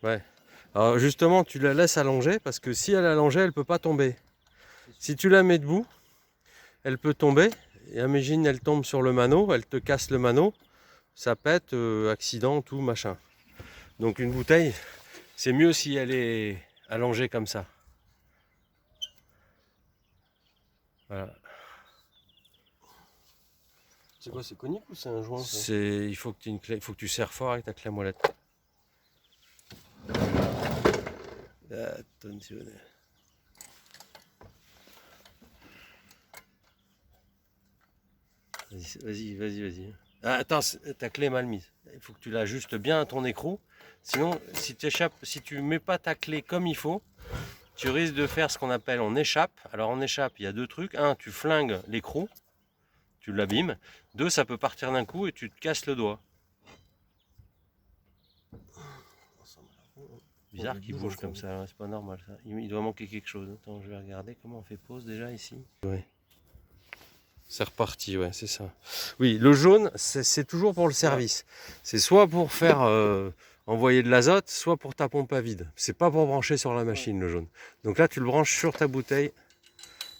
Ouais. Alors justement, tu la laisses allonger parce que si elle est allongée, elle peut pas tomber. Si tu la mets debout, elle peut tomber. Et imagine, elle tombe sur le mano, elle te casse le mano, ça pète, accident, tout machin. Donc une bouteille, c'est mieux si elle est allongée comme ça. Voilà. C'est quoi, c'est conique ou c'est un joint ça? Il faut que tu aies une clé, il faut que tu serres fort avec ta clé à molette. Attention. Vas-y. Ah, attends, ta clé est mal mise. Il faut que tu l'ajustes bien à ton écrou. Sinon, si tu mets pas ta clé comme il faut, tu risques de faire ce qu'on appelle en échappe. Alors en échappe, il y a deux trucs. Un, tu flingues l'écrou, tu l'abîmes. Deux, ça peut partir d'un coup et tu te casses le doigt. Bizarre qu'il bouge comme ça, c'est pas normal ça. Il doit manquer quelque chose. Attends, je vais regarder comment on fait pause déjà ici. Ouais. C'est reparti, ouais, c'est ça. Oui, le jaune, c'est toujours pour le service. C'est soit pour faire envoyer de l'azote, soit pour ta pompe à vide. C'est pas pour brancher sur la machine, le jaune. Donc là, tu le branches sur ta bouteille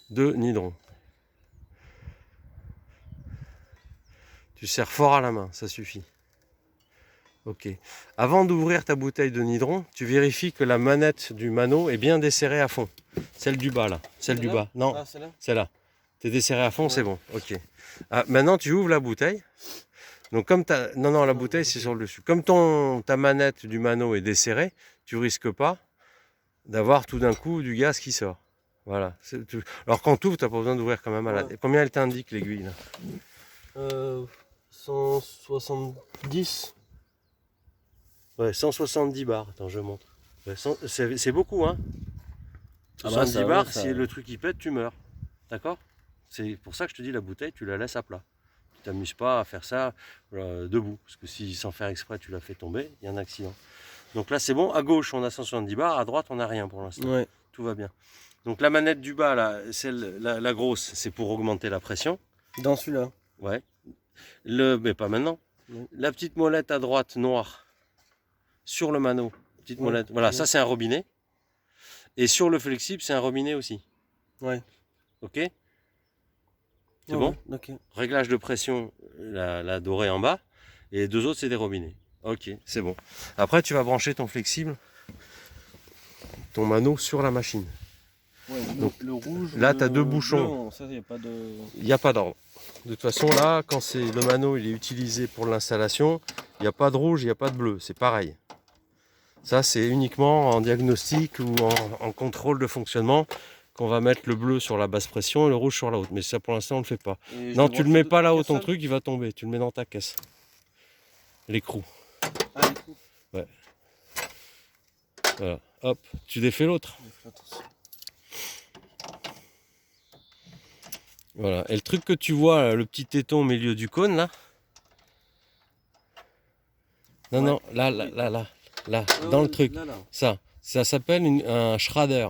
de nitron. Tu serres fort à la main, ça suffit. Ok. Avant d'ouvrir ta bouteille de nitron, tu vérifies que la manette du mano est bien desserrée à fond. Celle du bas, là. Celle du bas. Non, celle-là. T'es desserré à fond, ouais. C'est bon. Ok. Ah, maintenant, tu ouvres la bouteille. Donc, comme ta... Non, la bouteille, c'est sur le dessus. Comme ta manette du mano est desserrée, tu risques pas d'avoir tout d'un coup du gaz qui sort. Voilà. Alors, quand tu ouvres, tu n'as pas besoin d'ouvrir quand même à la... Ouais. Combien elle t'indique, l'aiguille, là 170. Ouais, 170 bars. Attends, je montre. Ouais, c'est beaucoup, hein. 70 bah bars, ouais, si le truc il pète, tu meurs. D'accord? C'est pour ça que je te dis, la bouteille, tu la laisses à plat. Tu t'amuses pas à faire ça debout. Parce que si sans faire exprès, tu la fais tomber, il y a un accident. Donc là, c'est bon. À gauche, on a 170 bars. À droite, on n'a rien pour l'instant. Ouais. Tout va bien. Donc la manette du bas, là, la grosse, c'est pour augmenter la pression. Dans celui-là? Ouais. Mais pas maintenant. Ouais. La petite molette à droite, noire, sur le mano. Petite molette. Voilà, ça, c'est un robinet. Et sur le flexible, c'est un robinet aussi. Ouais. Ok? C'est bon? Ok. Réglage de pression, la dorée en bas. Et les deux autres, c'est des robinets. Ok, c'est bon. Après, tu vas brancher ton flexible, ton mano sur la machine. Ouais, donc le rouge. Là, tu as deux bouchons. Ça, il n'y a pas d'ordre. De toute façon, là, quand le mano il est utilisé pour l'installation, il n'y a pas de rouge, il n'y a pas de bleu. C'est pareil. Ça, c'est uniquement en diagnostic ou en contrôle de fonctionnement qu'on va mettre le bleu sur la basse pression et le rouge sur la haute. Mais ça, pour l'instant, on ne le fait pas. Non, tu ne le mets pas là-haut, ton truc, il va tomber. Tu le mets dans ta caisse. L'écrou. Ah, l'écrou. Ouais. Voilà. Hop, tu défais l'autre. Voilà. Et le truc que tu vois, là, le petit téton au milieu du cône, là. Non, non, là, dans le truc. Ça s'appelle un shredder.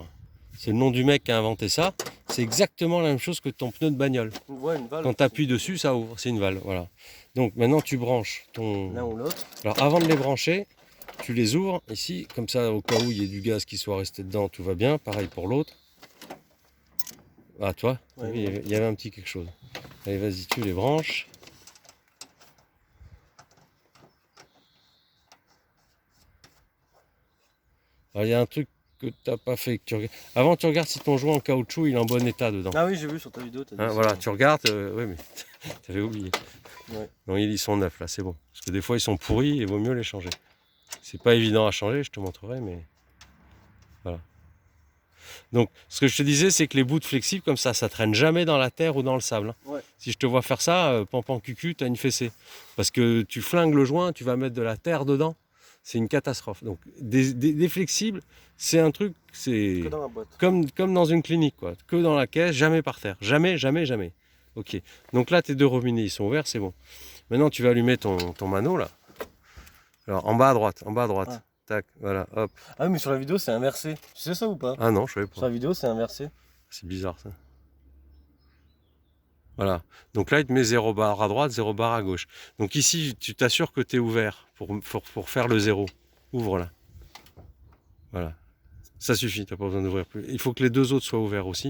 C'est le nom du mec qui a inventé ça. C'est exactement la même chose que ton pneu de bagnole. Ouais, une valve. Quand tu appuies dessus, ça ouvre. C'est une valve. Voilà. Donc maintenant, tu branches ton... L'un ou l'autre. Alors avant de les brancher, tu les ouvres ici. Comme ça, au cas où il y ait du gaz qui soit resté dedans, tout va bien. Pareil pour l'autre. Ah, toi, ouais, il y avait un petit quelque chose. Allez, vas-y, tu les branches. Alors, il y a un truc que tu n'as pas fait. Avant, tu regardes si ton joint en caoutchouc il est en bon état dedans. Ah oui, j'ai vu sur ta vidéo. Voilà, tu regardes. Oui, mais tu avais oublié. Ouais. Non, ils sont neufs là, c'est bon. Parce que des fois, ils sont pourris et il vaut mieux les changer. C'est pas évident à changer, je te montrerai, mais voilà. Donc, ce que je te disais, c'est que les bouts de flexibles comme ça traîne jamais dans la terre ou dans le sable. Ouais. Si je te vois faire ça, pampan cucu, tu as une fessée. Parce que tu flingues le joint, tu vas mettre de la terre dedans. C'est une catastrophe. Donc, des flexibles, c'est un truc, c'est comme dans une clinique, quoi. Que dans la caisse, jamais par terre. Jamais, jamais, jamais. Ok. Donc là, tes deux robinets, ils sont ouverts, c'est bon. Maintenant, tu vas allumer ton mano, là. Alors, en bas à droite, Ah. Tac, voilà, hop. Ah oui, mais sur la vidéo, c'est inversé. Tu sais ça ou pas? Ah non, je savais pas. Sur la vidéo, c'est inversé. C'est bizarre, ça. Voilà. Donc là, il te met 0 bar à droite, 0 bar à gauche. Donc ici, tu t'assures que tu es ouvert pour faire le 0. Ouvre là. Voilà. Ça suffit, tu n'as pas besoin d'ouvrir plus. Il faut que les deux autres soient ouverts aussi.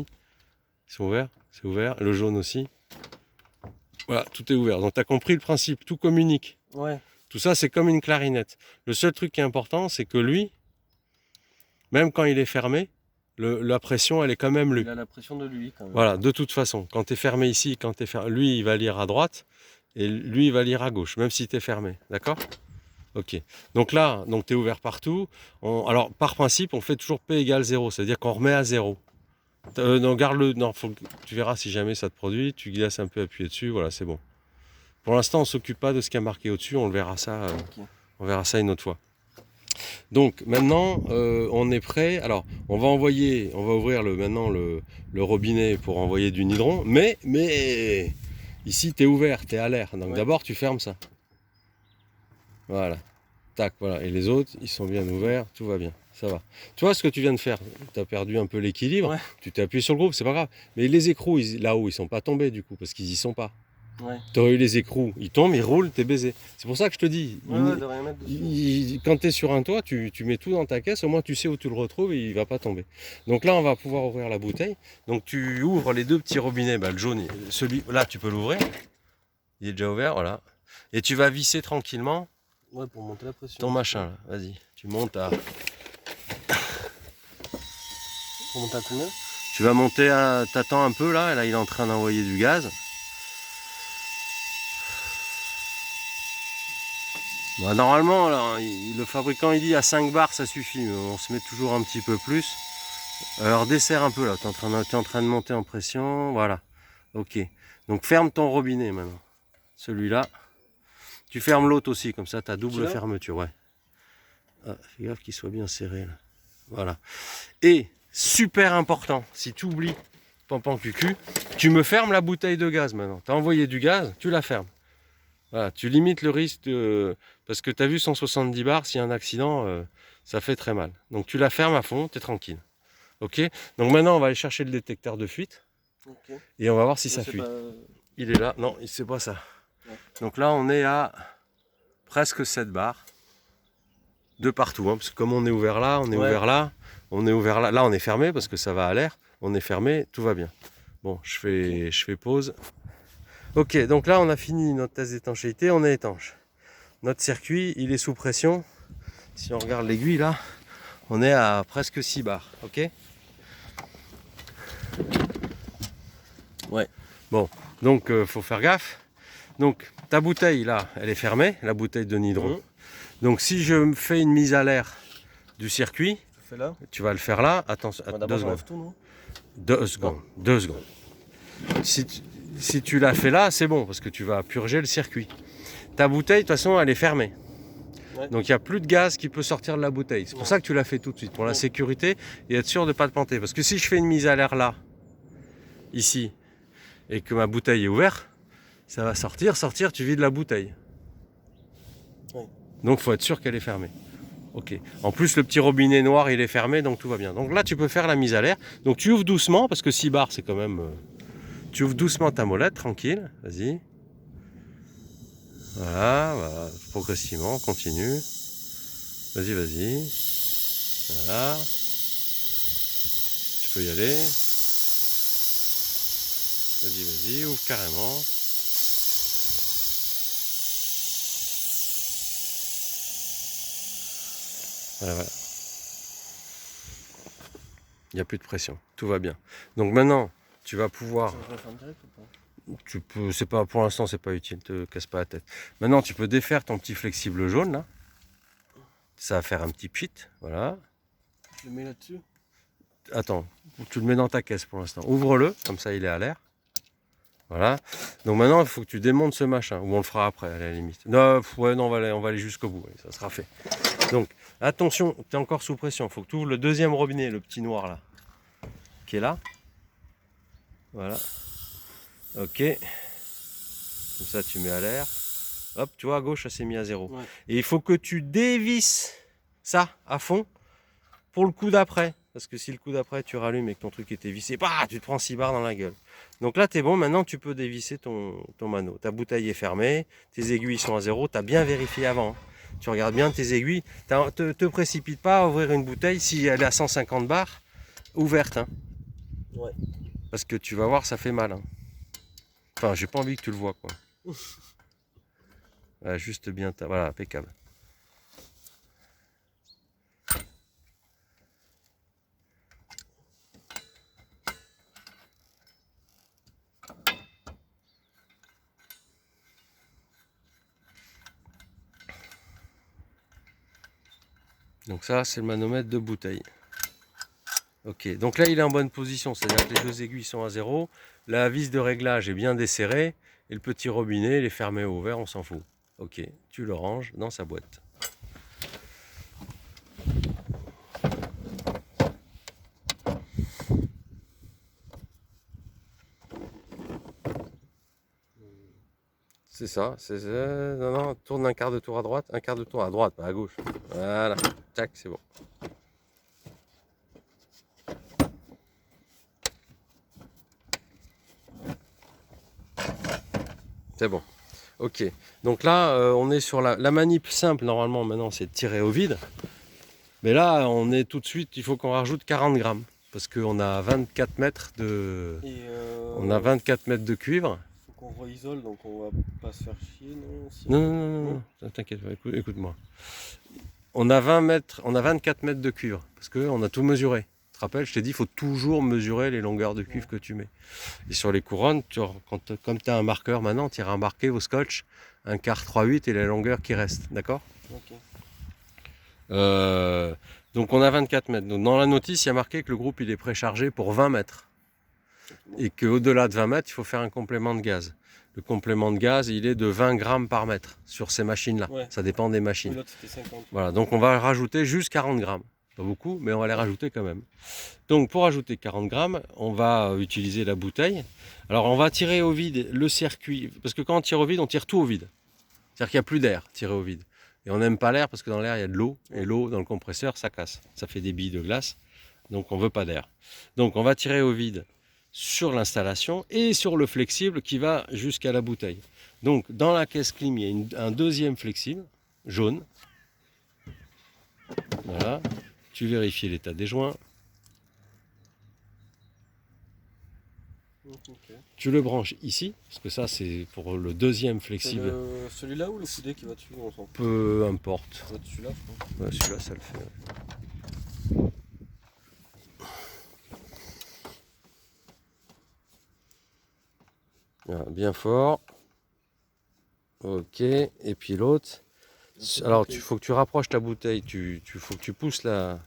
Ils sont ouverts, c'est ouvert. Le jaune aussi. Voilà, tout est ouvert. Donc tu as compris le principe, tout communique. Ouais. Tout ça, c'est comme une clarinette. Le seul truc qui est important, c'est que lui, même quand il est fermé, la pression, elle est quand même lui. Il a la pression de lui quand même. Voilà, de toute façon. Quand tu es fermé ici, lui, il va lire à droite et lui, il va lire à gauche, même si tu es fermé. D'accord? Ok. Donc là, tu es ouvert partout. Alors, par principe, on fait toujours P égale 0, c'est-à-dire qu'on remet à 0. Non, garde-le. Non, tu verras si jamais ça te produit. Tu laisses un peu appuyer dessus. Voilà, c'est bon. Pour l'instant, on ne s'occupe pas de ce qui a marqué au-dessus. On verra ça, on verra ça une autre fois. Donc maintenant, on est prêt. Alors, on va ouvrir maintenant le robinet pour envoyer du nidron. Mais ici, tu es ouvert, tu es à l'air. Donc d'abord, tu fermes ça. Voilà. Tac, voilà. Et les autres, ils sont bien ouverts. Tout va bien. Ça va. Tu vois ce que tu viens de faire? Tu as perdu un peu l'équilibre. Ouais. Tu t'es appuyé sur le groupe, c'est pas grave. Mais les écrous, là-haut, ils sont pas tombés du coup, parce qu'ils y sont pas. Ouais. Tu aurais eu les écrous, ils tombent, ils roulent, t'es baisé. C'est pour ça que je te dis, De rien mettre dessus. quand tu es sur un toit, tu mets tout dans ta caisse, au moins tu sais où tu le retrouves et il va pas tomber. Donc là, on va pouvoir ouvrir la bouteille. Donc tu ouvres les deux petits robinets, le jaune, celui-là, tu peux l'ouvrir. Il est déjà ouvert, voilà. Et tu vas visser tranquillement. Ouais, pour monter la pression. Ton machin, là. Vas-y, tu montes à... Pour monter à combien? Tu vas monter à... T'attends un peu, là. Là, il est en train d'envoyer du gaz. Bah, normalement, là, le fabricant il dit à 5 bars ça suffit, mais on se met toujours un petit peu plus. Alors desserre un peu là, tu es en train de monter en pression, voilà. Ok, donc ferme ton robinet maintenant. Celui-là. Tu fermes l'autre aussi, comme ça tu as double fermeture, ouais. Ah, fais gaffe qu'il soit bien serré là. Voilà. Et, super important, si tu oublies, pampan cucu, tu me fermes la bouteille de gaz maintenant. Tu as envoyé du gaz, tu la fermes. Voilà, tu limites le risque parce que tu as vu 170 bars, s'il y a un accident, ça fait très mal. Donc tu la fermes à fond, tu es tranquille. Ok. Donc maintenant, on va aller chercher le détecteur de fuite. Okay. Et on va voir si ça fuit. Il est là. Non, c'est pas ça. Ouais. Donc là, on est à presque 7 bars. De partout. Hein, parce que comme on est ouvert là, on est ouvert là, on est ouvert là. Là, on est fermé parce que ça va à l'air. On est fermé, tout va bien. Bon, je fais pause. Ok, donc là on a fini notre test d'étanchéité, on est étanche. Notre circuit, il est sous pression. Si on regarde l'aiguille là, on est à presque 6 bars, ok? Ouais. Bon, donc faut faire gaffe. Donc ta bouteille là, elle est fermée, la bouteille de nidron. Mmh. Donc si je fais une mise à l'air du circuit, tu vas le faire là. Attention, 2 secondes. Tout, non 2 secondes. 2 secondes. Si tu l'as fait là, c'est bon, parce que tu vas purger le circuit. Ta bouteille, de toute façon, elle est fermée. Ouais. Donc il n'y a plus de gaz qui peut sortir de la bouteille. C'est pour ça que tu l'as fait tout de suite, pour la sécurité et être sûr de ne pas te planter. Parce que si je fais une mise à l'air là, ici, et que ma bouteille est ouverte, ça va sortir, tu vides la bouteille. Ouais. Donc il faut être sûr qu'elle est fermée. Ok. En plus, le petit robinet noir, il est fermé, donc tout va bien. Donc là, tu peux faire la mise à l'air. Donc tu ouvres doucement, parce que 6 bars, c'est quand même... Tu ouvres doucement ta molette, tranquille, vas-y. Voilà, progressivement, continue. Vas-y, vas-y. Voilà. Tu peux y aller. Vas-y, vas-y, ouvre carrément. Voilà, voilà. Il n'y a plus de pression, tout va bien. Donc maintenant, tu vas pouvoir... Tu peux, c'est pas, pour l'instant, c'est pas utile, te casse pas la tête. Maintenant, tu peux défaire ton petit flexible jaune là. Ça va faire un petit pchit, voilà. Je le mets là-dessus. Attends, tu le mets dans ta caisse pour l'instant. Ouvre-le, comme ça il est à l'air. Voilà. Donc maintenant, il faut que tu démontes ce machin, ou on le fera après à la limite. Non, ouais, non, on va aller jusqu'au bout, ça sera fait. Donc, attention, tu es encore sous pression. Il faut que tu ouvres le deuxième robinet, le petit noir là, qui est là. Voilà. Ok. Comme ça, tu mets à l'air. Hop, tu vois, à gauche, ça s'est mis à 0. Ouais. Et il faut que tu dévisses ça à fond pour le coup d'après. Parce que si le coup d'après, tu rallumes et que ton truc était vissé, bah, tu te prends 6 barres dans la gueule. Donc là, tu es bon. Maintenant, tu peux dévisser ton mano. Ta bouteille est fermée. Tes aiguilles sont à 0. Tu as bien vérifié avant. Hein. Tu regardes bien tes aiguilles. Te précipite pas à ouvrir une bouteille si elle est à 150 bars ouverte. Hein. Ouais. Parce que tu vas voir, ça fait mal. Hein. Enfin, j'ai pas envie que tu le vois, quoi. Voilà, juste bien, voilà, impeccable. Donc ça, c'est le manomètre de bouteille. Ok, donc là, il est en bonne position, c'est-à-dire que les deux aiguilles sont à 0. La vis de réglage est bien desserrée. Et le petit robinet, il est fermé ou ouvert, on s'en fout. Ok, tu le ranges dans sa boîte. C'est ça, non, non, tourne un quart de tour à droite, un quart de tour à droite, pas à gauche. Voilà, tac, c'est bon. C'est bon. Ok, donc là, on est sur la manip simple, normalement, maintenant, c'est de tirer au vide. Mais là, on est tout de suite, il faut qu'on rajoute 40 grammes. Parce qu'on a 24 mètres de... On a 24 mètres de cuivre. Faut qu'on réisole, donc on va pas se faire chier, non si Non, non, non, t'inquiète pas, écoute-moi. On a 24 mètres de cuivre, parce qu'on a tout mesuré. Tu te rappelles, je t'ai dit, il faut toujours mesurer les longueurs de cuivre que tu mets. Et sur les couronnes, comme tu as un marqueur maintenant, tu iras marquer au scotch un quart 3/8 et la longueur qui reste, d'accord? Ok. Donc on a 24 mètres. Donc dans la notice, il y a marqué que le groupe il est préchargé pour 20 mètres. Et qu'au-delà de 20 mètres, il faut faire un complément de gaz. Le complément de gaz, il est de 20 grammes par mètre sur ces machines-là. Ouais. Ça dépend des machines. L'autre c'était 50. Voilà, donc on va rajouter juste 40 grammes. Pas beaucoup, mais on va les rajouter quand même. Donc pour ajouter 40 grammes, on va utiliser la bouteille. Alors on va tirer au vide le circuit, parce que quand on tire au vide, on tire tout au vide. C'est-à-dire qu'il n'y a plus d'air tiré au vide. Et on n'aime pas l'air parce que dans l'air, il y a de l'eau. Et l'eau, dans le compresseur, ça casse. Ça fait des billes de glace. Donc on ne veut pas d'air. Donc on va tirer au vide sur l'installation et sur le flexible qui va jusqu'à la bouteille. Donc dans la caisse clim, il y a un deuxième flexible, jaune. Voilà. Tu vérifies l'état des joints. Okay. Tu le branches ici, parce que ça c'est pour le deuxième flexible. Celui-là ou le coudé qui va dessus, on s'en fout. Peu importe. Celui-là, je pense. Ouais, celui-là, ça le fait. Voilà, bien fort. Ok. Et puis l'autre. Alors, il faut que tu rapproches ta bouteille. Faut que tu pousses la.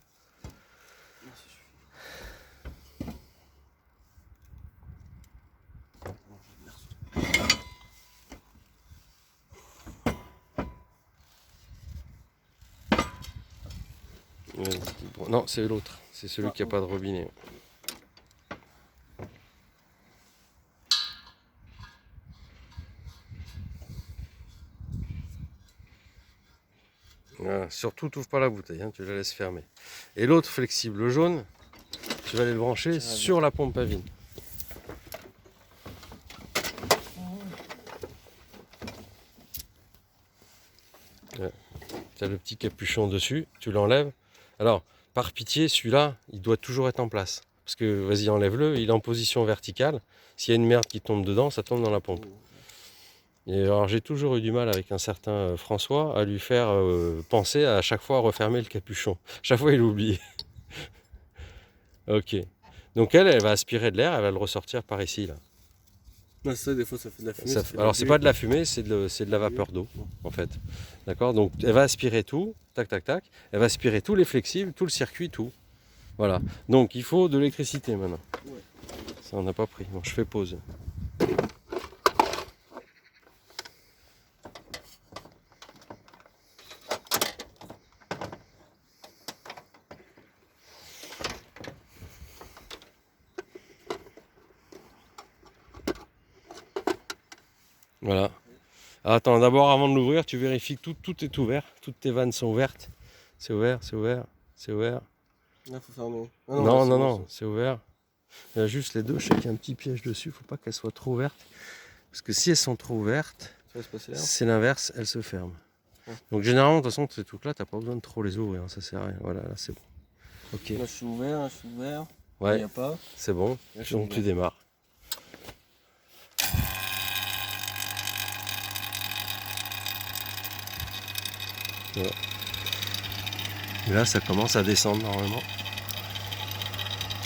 Non, c'est l'autre. C'est celui qui n'a pas de robinet. Voilà. Surtout, t'ouvres pas la bouteille, hein, tu la laisses fermer. Et l'autre flexible jaune, tu vas aller le brancher sur la pompe à vide. Tu as le petit capuchon dessus, tu l'enlèves. Alors, par pitié, celui-là, il doit toujours être en place. Parce que, vas-y, enlève-le, il est en position verticale. S'il y a une merde qui tombe dedans, ça tombe dans la pompe. Et alors, j'ai toujours eu du mal avec un certain François à lui faire penser à chaque fois à refermer le capuchon. Chaque fois, il oublie. Ok. Donc, elle va aspirer de l'air, elle va le ressortir par ici, là. Non, ça, des fois, ça fait de la fumée. Alors, c'est pas de la fumée, c'est de la vapeur d'eau, en fait. D'accord? Donc, elle va aspirer tout, tac, tac, tac. Elle va aspirer tous les flexibles, tout le circuit, tout. Voilà. Donc, il faut de l'électricité maintenant. Ouais. Ça, on n'a pas pris. Bon, je fais pause. Voilà. Attends, d'abord, avant de l'ouvrir, tu vérifies que tout est ouvert. Toutes tes vannes sont ouvertes. C'est ouvert, c'est ouvert, c'est ouvert. Là, faut fermer. Ah non, là, non, c'est ouvert. Il y a juste les deux, je sais qu'il y a un petit piège dessus. Il ne faut pas qu'elles soient trop ouvertes. Parce que si elles sont trop ouvertes, c'est l'inverse, elles se ferment. Donc généralement, de toute façon, ces trucs-là, t'as pas besoin de trop les ouvrir, hein, ça sert à rien. Voilà, là c'est bon. Ok, Là, je suis ouvert, là, je suis ouvert. Il ouais, n'y a pas. c'est bon. Là, je suis Donc tu ouvert. démarres. Voilà. Et là, ça commence à descendre normalement.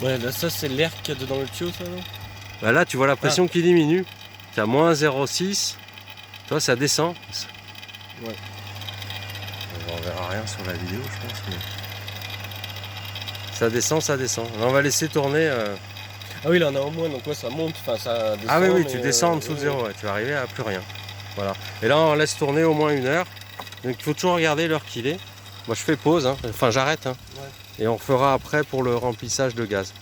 Ouais, là, ça, c'est l'air qu'il y a dans le tuyau, ça, non? Bah là, tu vois la pression qui diminue. Tu as moins 0,6. Toi, ça descend. Ouais. On verra rien sur la vidéo, je pense. Mais... ça descend, ça descend. Là, on va laisser tourner. Ah oui, là, on a au moins, donc ouais, ça monte, enfin, ça descend. Ah oui, oui, mais, tu descends en dessous de zéro. Ouais, tu vas arriver à plus rien. Voilà. Et là, on laisse tourner au moins 1 heure. Donc, il faut toujours regarder l'heure qu'il est. Moi, je fais pause. Hein. Enfin, j'arrête. Hein. Ouais. Et on fera après pour le remplissage de gaz.